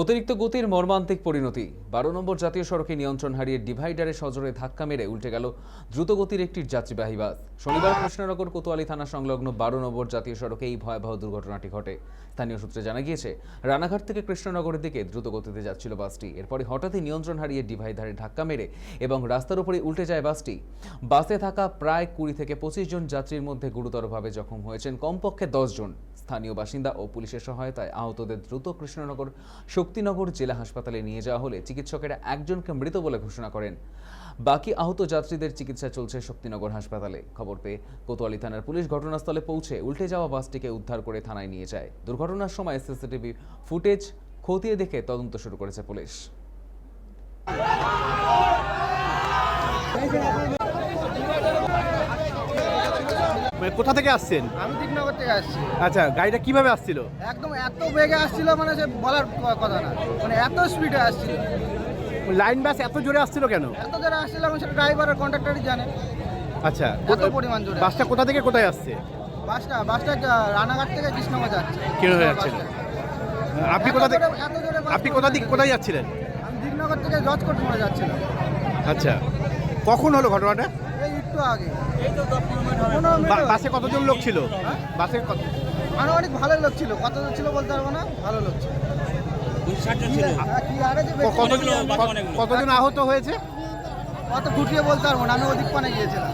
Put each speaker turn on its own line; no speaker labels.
অতিরিক্ত গতির মর্মান্তিক পরিণতি। ১২ নম্বর জাতীয় সড়কে নিয়ন্ত্রণ হারিয়ে ডিভাইডারে সজোরে ধাক্কা মেরে উল্টে গেল দ্রুতগতির একটি যাত্রীবাহী বাস। শনিবার কৃষ্ণনগর কোতোয়ালি থানা সংলগ্ন ১২ নম্বর জাতীয় সড়কে এই ভয়াবহ দুর্ঘটনাটি ঘটে। স্থানীয় সূত্রে জানা গিয়েছে, রানাঘাট থেকে কৃষ্ণনগরের দিকে দ্রুত গতিতে যাচ্ছিল বাসটি। এরপরে হঠাৎই নিয়ন্ত্রণ হারিয়ে ডিভাইডারে ধাক্কা মেরে এবং রাস্তার উপরে উল্টে যায় বাসটি। বাসে থাকা প্রায় ২০ থেকে ২৫ জন যাত্রীর মধ্যে গুরুতরভাবে জখম হয়েছেন কমপক্ষে ১০ জন। স্থানীয় বাসিন্দা ও পুলিশের সহায়তায় আহতদের দ্রুত কৃষ্ণনগর শক্তিনগর জেলা হাসপাতালে নিয়ে যাওয়া হলে চিকিৎসকেরা একজনকে মৃত বলে ঘোষণা করেন। বাকি আহত যাত্রীদের চিকিৎসা চলছে শক্তিনগর হাসপাতালে। খবর পেয়ে কোতোয়ালি থানার পুলিশ ঘটনাস্থলে পৌঁছে উল্টে যাওয়া বাসটিকে উদ্ধার করে থানায় নিয়ে যায়। দুর্ঘটনার সময় সিসিটিভি ফুটেজ খতিয়ে দেখে তদন্ত শুরু করেছে পুলিশ।
কোথা থেকে আসছেন?
আমি দিকনগর থেকে আসছি।
আচ্ছা, গাড়িটা কিভাবে আসছিল?
একদম এত বেগে আসছিল, মানে সে বলার কথা না, মানে এত স্পিডে আসছিল।
লাইন বাস এত জোরে আসছিল কেন?
এত জোরে আসছিল, এবং সেটা ড্রাইভার আর কন্ডাক্টরই জানে।
আচ্ছা,
এত পরিমাণ জোরে।
বাসটা কোথা থেকে কোথায় আসছে?
বাসটা রানাঘাট থেকে কৃষ্ণনগর যাচ্ছে।
কেন হয়ে যাচ্ছিল? আপনি কোথা থেকে কোথায় যাচ্ছিলেন?
আমি দিকনগর থেকে জজকোট মোড়ে যাচ্ছিলাম।
আচ্ছা, কখন হলো ঘটনাটা?
এই একটু আগে। 15 মিনিট।
বাসে কতজন লোক ছিল?
হ্যাঁ?
বাসে কত?
অনেক ভালো লোক ছিল। কতজন ছিল বলতে পারবো না, ভালো লোক ছিল। কি আরে যে
কতজন আহত হয়েছে?
কত খুঁটিয়ে বলতে পারবো না, আমি ওদিক পানে গিয়েছিলাম।